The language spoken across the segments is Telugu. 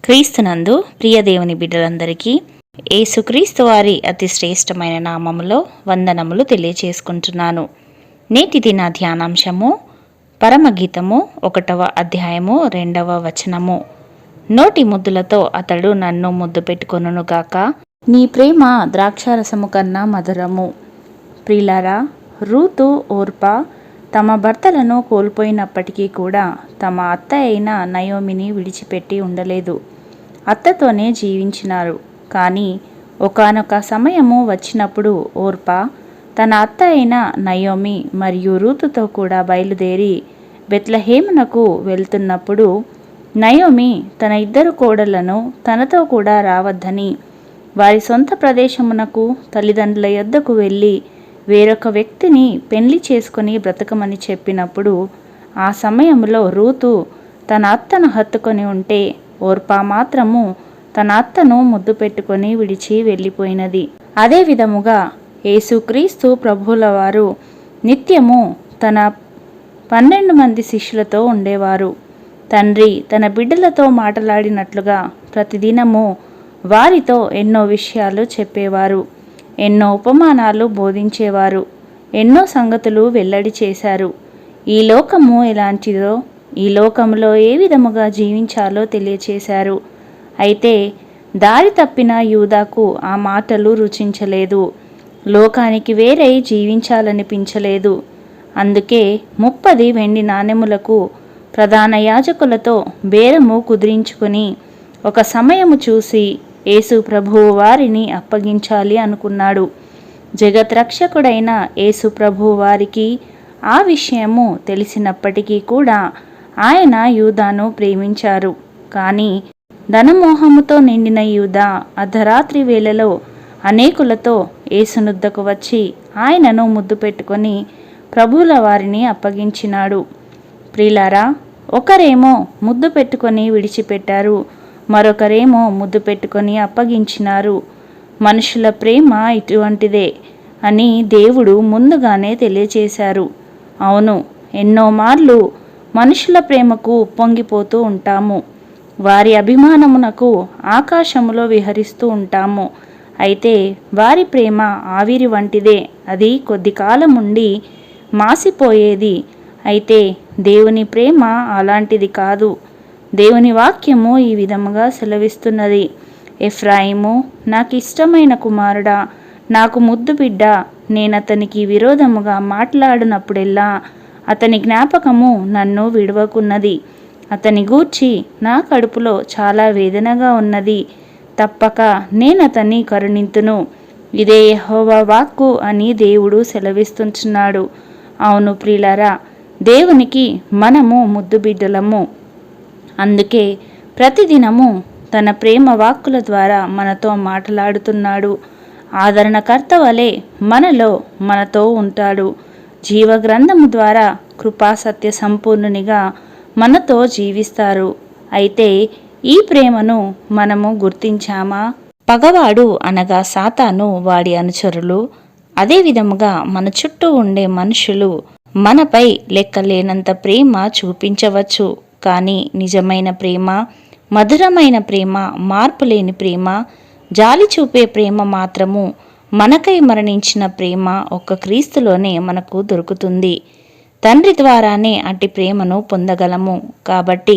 క్రీస్తునందు ప్రియ దేవుని బిడ్డలందరికీ యేసుక్రీస్తు వారి అతి శ్రేష్టమైన నామములో వందనములు తెలియచేసుకుంటున్నాను. నేటి దిన ధ్యానాంశము పరమగీతము 1వ అధ్యాయము 2వ వచనము. నోటి ముద్దులతో అతడు నన్ను ముద్దు పెట్టుకొనుగాక, నీ ప్రేమ ద్రాక్షారసము కన్నా మధురము. ప్రియులారా, రూతు, ఓర్పా తమ భర్తలను కోల్పోయినప్పటికీ కూడా తమ అత్త అయిన నయోమిని విడిచిపెట్టి ఉండలేదు. అత్తతోనే జీవించినారు. కానీ ఒకానొక సమయము వచ్చినప్పుడు ఓర్పా తన అత్త అయిన నయోమి మరియు రూతుతో కూడా బయలుదేరి బెత్లెహేమునకు వెళ్తున్నప్పుడు నయోమి తన 2 కోడళ్లను తనతో కూడా రావద్దని వారి సొంత ప్రదేశమునకు తల్లిదండ్రుల యొద్దకు వెళ్ళి వేరొక వ్యక్తిని పెళ్లి చేసుకొని బ్రతకమని చెప్పినప్పుడు ఆ సమయంలో రూతు తన అత్తను హత్తుకొని ఉంటే ఓర్పా మాత్రము తన అత్తను ముద్దు పెట్టుకొని విడిచి వెళ్ళిపోయినది. అదే విధముగా యేసుక్రీస్తు ప్రభువుల వారు నిత్యము తన 12 మంది శిష్యులతో ఉండేవారు. తండ్రి తన బిడ్డలతో మాట్లాడినట్లుగా ప్రతిదినము వారితో ఎన్నో విషయాలు చెప్పేవారు, ఎన్నో ఉపమానాలు బోధించేవారు, ఎన్నో సంగతులు వెల్లడి చేశారు. ఈ లోకము ఎలాంటిదో, ఈ లోకంలో ఏ విధముగా జీవించాలో తెలియచేశారు. అయితే దారి తప్పిన యూదాకు ఆ మాటలు రుచించలేదు, లోకానికి వేరై జీవించాలనిపించలేదు. అందుకే 30 వెండి నాణెములకు ప్రధాన యాజకులతో బేరము కుదిరించుకొని ఒక సమయము చూసి యేసు ప్రభువు వారిని అప్పగించాలి అనుకున్నాడు. జగత్ రక్షకుడైన యేసు ప్రభువు వారికి ఆ విషయము తెలిసినప్పటికీ కూడా ఆయన యూదాను ప్రేమించారు. కానీ ధనమోహముతో నిండిన యూదా అర్ధరాత్రి వేళలో అనేకులతో యేసునొద్దకు వచ్చి ఆయనను ముద్దు పెట్టుకొని ప్రభువుల వారిని అప్పగించినాడు. ప్రియులారా, ఒకరేమో ముద్దు పెట్టుకొని విడిచిపెట్టారు, మరొకరేమో ముద్దు పెట్టుకొని అప్పగించినారు. మనుషుల ప్రేమ ఇటువంటిదే అని దేవుడు ముందుగానే తెలియచేశారు. అవును, ఎన్నో మార్లు మనుషుల ప్రేమకు పొంగిపోతూ ఉంటాము. వారి అభిమానమునకు ఆకాశములో విహరిస్తూ ఉంటాము. అయితే వారి ప్రేమ ఆవిరి వంటిదే, అది కొద్ది కాలం ఉండి మాసిపోయేది. అయితే దేవుని ప్రేమ అలాంటిది కాదు. దేవుని వాక్యము ఈ విధముగా సెలవిస్తున్నది, ఎఫ్రాయిము నాకు ఇష్టమైన కుమారుడా, నాకు ముద్దు బిడ్డ, నేనతనికి విరోధముగా మాట్లాడినప్పుడెల్లా అతని జ్ఞాపకము నన్ను విడవకున్నది. అతని గూర్చి నా కడుపులో చాలా వేదనగా ఉన్నది. తప్పక నేనతన్ని కరుణింతును. ఇదే యెహోవా వాక్కు అని దేవుడు సెలవిస్తున్నాడు. అవును ప్రియులారా, దేవునికి మనము ముద్దు బిడ్డలము. అందుకే ప్రతిదినము తన ప్రేమ వాక్కుల ద్వారా మనతో మాట్లాడుతున్నాడు. ఆదరణకర్త వలె మనతో ఉంటాడు. జీవగ్రంథము ద్వారా కృపాసత్య సంపూర్ణునిగా మనతో జీవిస్తారు. అయితే ఈ ప్రేమను మనము గుర్తించామా? పగవాడు అనగా సాతాను, వాడి అనుచరులు, అదే విధముగా మన చుట్టూ ఉండే మనుషులు మనపై లెక్కలేనంత ప్రేమ చూపించవచ్చు. కానీ నిజమైన ప్రేమ, మధురమైన ప్రేమ, మార్పులేని ప్రేమ, జాలి చూపే ప్రేమ మాత్రము, మనకై మరణించిన ప్రేమ ఒక్క క్రీస్తులోనే మనకు దొరుకుతుంది. తండ్రి ద్వారానే అట్టి ప్రేమను పొందగలము. కాబట్టి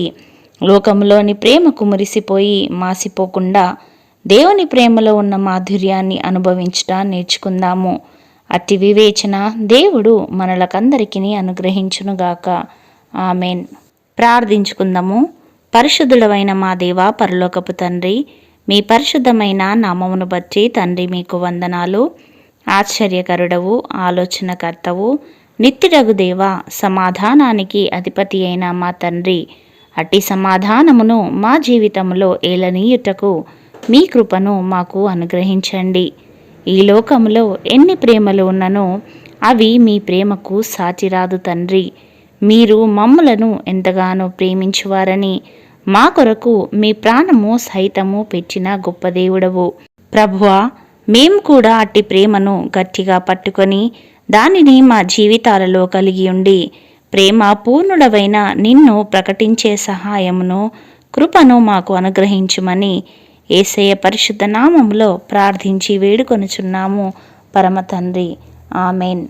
లోకములోని ప్రేమకు మురిసిపోయి మాసిపోకుండా దేవుని ప్రేమలో ఉన్న మాధుర్యాన్ని అనుభవించటం నేర్చుకుందాము. అట్టి వివేచన దేవుడు మనలకందరికీ అనుగ్రహించునుగాక. ఆమెన్. ప్రార్థించుకుందాము. పరిశుద్ధుడవైన మా దేవ, పరలోకపు తండ్రి, మీ పరిశుద్ధమైన నామమును బట్టి తండ్రి మీకు వందనాలు. ఆశ్చర్యకరుడవు, ఆలోచనకర్తవు, నిత్యుడగు దేవ, సమాధానానికి అధిపతి అయిన మా తండ్రి, అట్టి సమాధానమును మా జీవితంలో ఏలనీయుటకు మీ కృపను మాకు అనుగ్రహించండి. ఈ లోకంలో ఎన్ని ప్రేమలు ఉన్ననో అవి మీ ప్రేమకు సాటిరాదు తండ్రి. మీరు మమ్ములను ఎంతగానో ప్రేమించువారని, మా కొరకు మీ ప్రాణము సైతము పెట్టిన గొప్ప దేవుడవు. ప్రభువా, మేము కూడా అట్టి ప్రేమను గట్టిగా పట్టుకొని దానిని మా జీవితాలలో కలిగి ఉండి ప్రేమ పూర్ణుడవైన నిన్ను ప్రకటించే సహాయమును, కృపను మాకు అనుగ్రహించుమని యేసయ్య పరిశుద్ధ నామములో ప్రార్థించి వేడుకొనుచున్నాము పరమ తండ్రి. ఆమెన్.